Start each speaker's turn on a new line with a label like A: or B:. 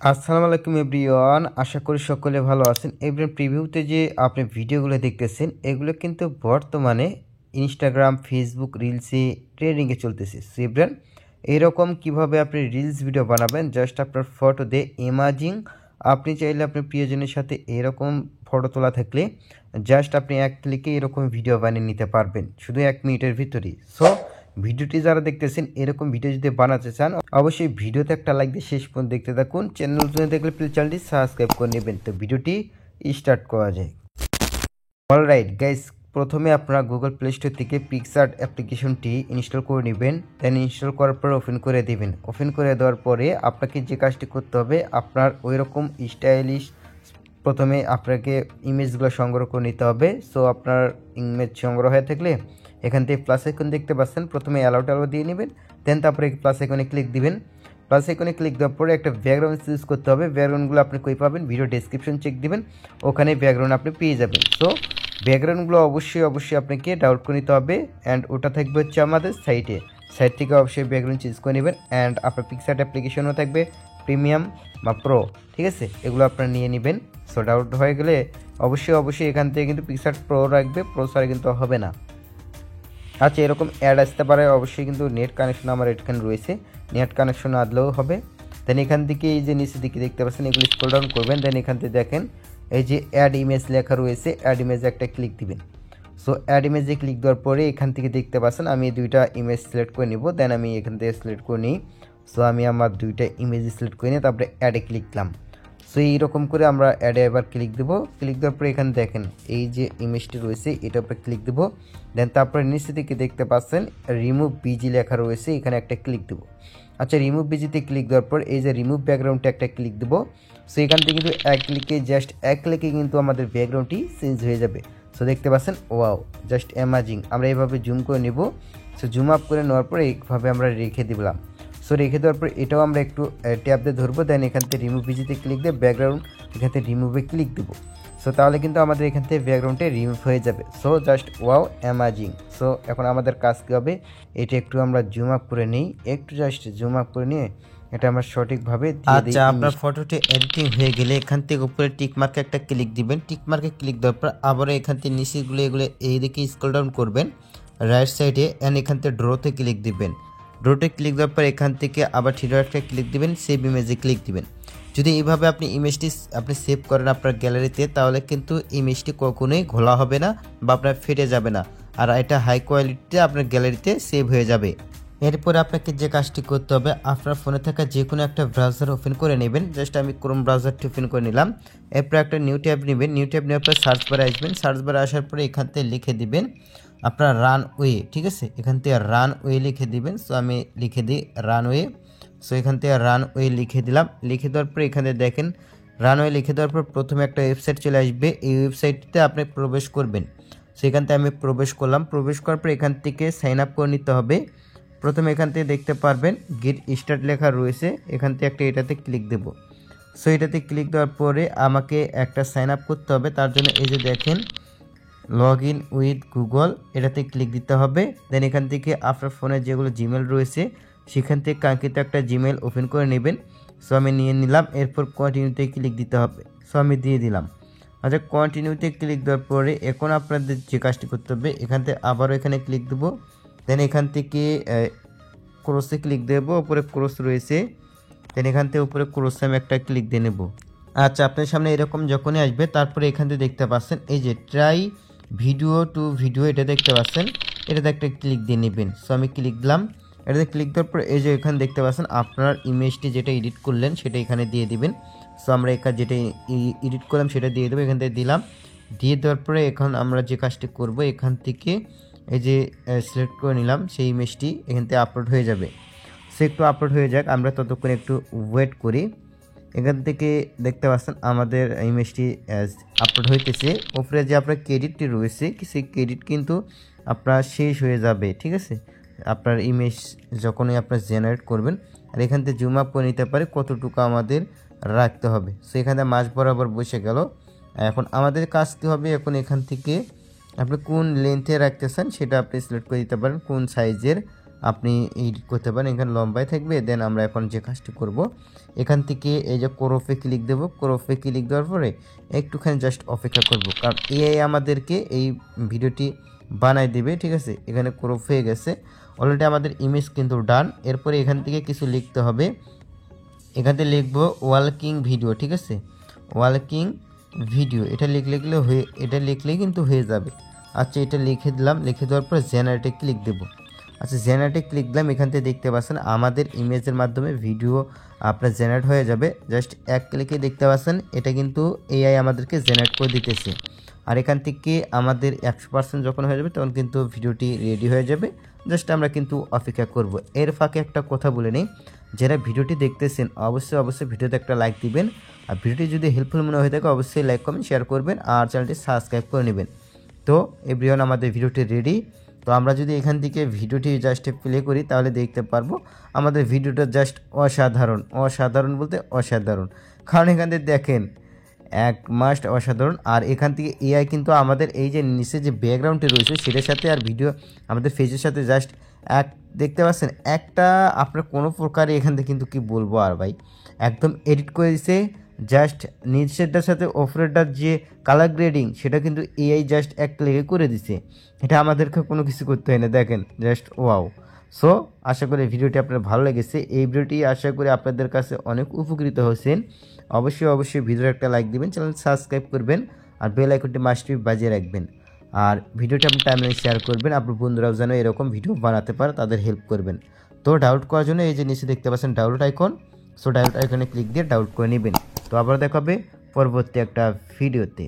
A: আসসালামু আলাইকুম এভরিওয়ান, আশা করি সকলে ভালো আছেন। এভরিওয়ান, প্রিভিউতে যে আপনি ভিডিওগুলো দেখতেছেন এগুলো কিন্তু বর্তমানে ইনস্টাগ্রাম, ফেসবুক রিলসে ট্রেন্ডিংয়ে চলতেছে। সো এভরিওয়ান, এরকম কিভাবে আপনি রিলস ভিডিও বানাবেন, জাস্ট আপনার ফটো দিয়ে ইমাজিং। আপনি চাইলে আপনার প্রিয়জনের সাথে এরকম ফটো তোলা থাকলে জাস্ট আপনি এক ক্লিকে এরকম ভিডিও বানিয়ে নিতে পারবেন শুধু 1 মিনিটের ভিতরেই। সো ভিডিওটি যারা দেখতেছেন এরকম ভিডিও যদি বানাতে চান অবশ্যই ভিডিওতে একটা লাইক দিয়ে শেষ পর্যন্ত দেখতে থাকুন। চ্যানেল নতুন দেখলে প্লিজ চ্যানেলটি সাবস্ক্রাইব করে নেবেন। তো ভিডিওটি স্টার্ট করা যায়। অলরাইট গাইস, প্রথমে আপনারা গুগল প্লে স্টোর থেকে পিক্সআর্ট অ্যাপ্লিকেশনটি ইনস্টল করে নেবেন। দেন ইনস্টল করার পর ওপেন করে দেবেন। ওপেন করে দেওয়ার পরে আপনাকে যে কাজটি করতে হবে, আপনার ওই রকম স্টাইলিশ প্রথমে আপনাকে ইমেজগুলো সংগ্রহ করে নিতে হবে। সো আপনার ইমেজ সংগ্রহ হয়ে থাকলে এখান থেকে প্লাস আইকন দেখতে পাচ্ছেন, প্রথমে অ্যালাউ দিয়ে নেবেন। দেন তারপরে প্লাস আইকনে ক্লিক দিবেন। প্লাস আইকনে ক্লিক দেওয়ার পরে একটা ব্যাকগ্রাউন্ড চুজ করতে হবে। ব্যাকগ্রাউন্ডগুলো আপনি কই পাবেন, ভিডিও ডেসক্রিপশন চেক দিবেন, ওখানে ব্যাকগ্রাউন্ড আপনি পেয়ে যাবেন। সো ব্যাকগ্রাউন্ডগুলো অবশ্যই আপনাকে ডাউনলোড করে নিতে হবে। অ্যান্ড ওটা থাকবে হচ্ছে আমাদের সাইট থেকে অবশ্যই ব্যাকগ্রাউন্ড চুজ করে নেবেন। অ্যান্ড আপনার পিক্সআর্ট অ্যাপ্লিকেশনও থাকবে প্রিমিয়াম বা প্রো, ঠিক আছে, এগুলো আপনারা নিয়ে নেবেন। সো ডাউনলোড হয়ে গেলে অবশ্যই এখান থেকে কিন্তু পিক্সআর্ট প্রো রাখবে, প্রো ছাড়া কিন্তু হবে না। আচ্ছা, এরকম অ্যাড আসতে পারে, অবশ্যই কিন্তু নেট কানেকশন আমার এখানে রয়েছে, নেট কানেকশন আদলেও হবে। দেন এখান থেকে এই যে নিচের দিকে দেখতে পাচ্ছেন এগুলো স্ক্রল ডাউন করবেন। দেন এখান থেকে দেখেন এই যে অ্যাড ইমেজ লেখা রয়েছে, অ্যাড ইমেজে একটা ক্লিক দিবেন। সো অ্যাড ইমেজে ক্লিক দেওয়ার পরে এখান থেকে দেখতে পাচ্ছেন আমি দুইটা ইমেজ সিলেক্ট করে নিব। দেন আমি এখান থেকে সিলেক্ট করে নিই। সো আমি আমার দুইটা ইমেজ সিলেক্ট করে নিই, তারপরে অ্যাডে ক্লিক দিলাম। সো এইরকম করে আমরা অ্যাডে এবার ক্লিক দেবো। ক্লিক দেওয়ার পরে এখানে দেখেন এই যে ইমেজটি রয়েছে এটার উপরে ক্লিক দেবো। দেন তারপরে নিচে দিকে দেখতে পাচ্ছেন রিমুভ বিজি লেখা রয়েছে, এখানে একটা ক্লিক দেবো। আচ্ছা, রিমুভ বিজিতে ক্লিক দেওয়ার পর এই যে রিমুভ ব্যাকগ্রাউন্ডটা একটা ক্লিক দেবো। সো এখান থেকে কিন্তু এক ক্লিকে কিন্তু আমাদের ব্যাকগ্রাউন্ডটি চেঞ্জ হয়ে যাবে। সো দেখতে পাচ্ছেন, ওয়াও, জাস্ট অ্যামাজিং। আমরা এইভাবে জুম করে নেব। সো জুম আপ করে নেওয়ার পরে এইভাবে আমরা রেখে দিলাম। সো রেখে দেওয়ার পর এটাও আমরা একটু ট্যাপ দিয়ে ধরবো। দেন এখান থেকে রিমুভ ভিজিতে ক্লিক দিয়ে ব্যাকগ্রাউন্ড এখান থেকে রিমুভে ক্লিক দেবো। সো তাহলে কিন্তু আমাদের এখান থেকে ব্যাকগ্রাউন্ডে রিমুভ হয়ে যাবে। So just wow, amazing. So এখন আমাদের কাজ কী হবে, এটা একটু আমরা জুম আপ করে নিই, একটু জাস্ট জুম আপ করে নিয়ে এটা আমরা সঠিকভাবে দিয়ে দিই।
B: আচ্ছা, আপনার ফটোটি এডিটিং হয়ে গেলে এখান থেকে উপরে টিক মার্কে একটা ক্লিক দিবেন। টিক মার্কে ক্লিক দেওয়ার পর আবার এখান থেকে নিচেগুলো এগুলো এইদিকে স্ক্রল ডাউন করবেন রাইট সাইডে, অ্যান্ড এখান থেকে ড্রোতে ক্লিক দিবেন। ড্রোতে ক্লিক দেওয়ার পর এখান থেকে আবার থ্রি একটা ক্লিক দিবেন, সেভ ইমেজে ক্লিক দিবেন। যদি এইভাবে আপনি ইমেজটি আপনি সেভ করেন আপনার গ্যালারিতে, তাহলে কিন্তু ইমেজটি কখনোই ঘোলা হবে না বা আপনার ফেটে যাবে না, আর এটা হাই কোয়ালিটিতে আপনার গ্যালারিতে সেভ হয়ে যাবে। এরপরে আপনাকে যে কাজটি করতে হবে, আপনার ফোনে থাকা যে কোনো একটা ব্রাউজার ওপেন করে নেবেন। জাস্ট আমি ক্রোম ব্রাউজারটি ওপেন করে নিলাম। এরপর একটা নিউ ট্যাব নেবেন। নিউ ট্যাব নেওয়ার পর সার্চ বারে আসবেন। সার্চ বারে আসার পরে এখান থেকে লিখে দিবেন আপনার রানওয়ে, ঠিক আছে, এখান থেকে রানওয়ে লিখে দিবেন। সো আমি লিখে দিই রানওয়ে। সো এখান থেকে রানওয়ে লিখে দিলাম। লিখে দেওয়ার পর এখানে দেখেন রানওয়ে লিখে দেওয়ার পর প্রথমে একটা ওয়েবসাইট চলে আসবে, এই ওয়েবসাইটটিতে আপনি প্রবেশ করবেন। সেখান থেকে আমি প্রবেশ করলাম। প্রবেশ করার পর এখান থেকে সাইন আপ করে নিতে হবে। প্রথমে এখান থেকে দেখতে পারবেন গেট স্টার্ট লেখা রয়েছে, এখান থেকে একটা এটাতে ক্লিক দেব। সো এটাতে ক্লিক দেওয়ার পরে আমাকে একটা সাইন আপ করতে হবে। তার জন্য এই যে দেখেন লগ ইন উইথ গুগল, এটাতে ক্লিক দিতে হবে। দেন এখান থেকে আপনার ফোনে যেগুলো জিমেল রয়েছে সেখান থেকে কাঙ্ক্ষিত একটা জিমেল ওপেন করে নেবেন। সো আমি নিয়ে নিলাম। এরপর কন্টিনিউতে ক্লিক দিতে হবে। সো আমি দিয়ে দিলাম। আচ্ছা, কন্টিনিউতে ক্লিক দেওয়ার পরে এখন আপনাদের যে কাজটি করতে হবে, এখান থেকে আবারও এখানে ক্লিক দেবো। দেন এখান থেকে ক্রসে ক্লিক দেবো, উপরে ক্রস রয়েছে। দেন এখান থেকে উপরে ক্রসে আমি একটা ক্লিক দিয়ে নেব। আচ্ছা, আপনার সামনে এরকম যখনই আসবে তারপরে এখান থেকে দেখতে পাচ্ছেন এই যে ট্রাই ভিডিও টু ভিডিও, এটা দেখতে পাচ্ছেন, এটাতে একটা ক্লিক দিয়ে নেবেন। সো আমি ক্লিক দিলাম। এটাতে ক্লিক দেওয়ার পর এই যে এখানে দেখতে পাচ্ছেন আপনার ইমেজটি যেটা এডিট করলেন সেটা এখানে দিয়ে দিবেন। সো আমরা এখানে যেটা এডিট করলাম সেটা দিয়ে দেবো, এখান থেকে দিলাম। দিয়ে দেওয়ার পরে এখন আমরা যে কাজটি করব, এখান থেকে এই যে সিলেক্ট করে নিলাম সেই ইমেজটি এখান থেকে আপলোড হয়ে যাবে। সে একটু আপলোড হয়ে যাক, আমরা ততক্ষণ একটু ওয়েট করি। এখান থেকে দেখতে পাচ্ছেন আমাদের ইমেজটি আপলোড হইতেছে। উপরে যে আপনার ক্রেডিটটি রয়েছে সেই ক্রেডিট কিন্তু আপনার শেষ হয়ে যাবে, ঠিক আছে, আপনার ইমেজ যখনই আপনার জেনারেট করবেন। আর এখান থেকে জুম আপ করে নিতে পারে কতটুকু আমাদের রাখতে হবে। সো এখানে মাঝ বরাবর বসে গেল। এখন আমাদের কাজ কী হবে, এখন এখান থেকে আপনি কোন লেন্থে রাখতে চান সেটা আপনি সিলেক্ট করে দিতে পারেন, কোন সাইজের আপনি এডিট করতে পারেন। এখানে লম্বাই থাকবে। দেন আমরা এখন যে কাজটি করব, এখান থেকে এই যে ক্রপে ক্লিক দেব। ক্রপে ক্লিক দেওয়ার পরে একটুখানি জাস্ট অপেক্ষা করব, কারণ এআই আমাদেরকে এই ভিডিওটি বানাই দেবে। ঠিক আছে, এখানে ক্রপ হয়ে গেছে অলরেডি, আমাদের ইমেজ কিন্তু ডান। এরপরে এখান থেকে কিছু লিখতে হবে। এখান থেকে লিখবো ওয়ার্কিং ভিডিও। ঠিক আছে, ওয়ার্কিং ভিডিও এটা লিখলেই কিন্তু হয়ে যাবে। আচ্ছা, এটা লিখে দিলাম। লিখে দেওয়ার পর জেনারেটে ক্লিক দেবো। আচ্ছা, জেনারেটে ক্লিক দিলাম। এখান থেকে দেখতে পাচ্ছেন আমাদের ইমেজের মাধ্যমে ভিডিও আপনার জেনারেট হয়ে যাবে। জাস্ট এক ক্লিকে দেখতে পাচ্ছেন এটা কিন্তু এআই আমাদেরকে জেনারেট করে দিতেছে। আর এখান থেকে আমাদের 100% যখন হয়ে যাবে তখন কিন্তু ভিডিওটি রেডি হয়ে যাবে। জাস্ট আমরা কিন্তু অপেক্ষা করব। এর ফাঁকে একটা কথা বলে নিই, যারা ভিডিওটি দেখতেছেন অবশ্যই ভিডিওতে একটা লাইক দিবেন। আর ভিডিওটি যদি হেল্পফুল মনে হয়ে থাকে অবশ্যই লাইক কমেন্ট শেয়ার করবেন আর চ্যানেলটি সাবস্ক্রাইব করে নেবেন। তো এভরিওয়ান, আমাদের ভিডিওটি রেডি। তো আমরা যদি এখান থেকে ভিডিওটি জাস্ট প্লে করি তাহলে দেখতে পারবো আমাদের ভিডিওটা জাস্ট অসাধারণ বলতে অসাধারণ। কারণ এখান থেকে দেখেন এক মাস্ট অসাধারণ। আর এখান থেকে এআই কিন্তু আমাদের এই যে নিচে যে ব্যাকগ্রাউন্ডটি রয়েছে সেটার সাথে আর ভিডিও আমাদের ফেসের সাথে জাস্ট এক দেখতে পাচ্ছেন একটা আপনার কোনো প্রকারে এখান থেকে কিন্তু কি বলবো আর ভাই, একদম এডিট করে দিছে। জাস্ট নিচেরটার সাথে ওপরেরটার যে কালার গ্রেডিং সেটা কিন্তু এআই জাস্ট এক ক্লিকে করে দিছে। এটা আমাদেরকে কোনো কিছু করতে হয় না, দেখেন জাস্ট ওয়াও। সো আশা করি ভিডিওটি আপনার ভালো লেগেছে। এই ভিডিওটি আশা করি আপনাদের কাছে অনেক উপকৃত হয়েছেন। অবশ্যই ভিডিওর একটা লাইক দিবেন, চ্যানেল সাবস্ক্রাইব করবেন আর বেল আইকনটি মাস্টবি বাজিয়ে রাখবেন। আর ভিডিওটি আপনি টাইমলাইনে শেয়ার করবেন, আপনার বন্ধুরাও যেন এরকম ভিডিও বানাতে পারে তাদের হেল্প করবেন। তো ডাউনলোড করার জন্য এই যে নিচে দেখতে পাচ্ছেন ডাউনলোড আইকন, সো ডাউনলোড আইকনে ক্লিক দিয়ে ডাউনলোড করে নেবেন। তো আবার দেখা হবে পরবর্তী একটা ভিডিওতে।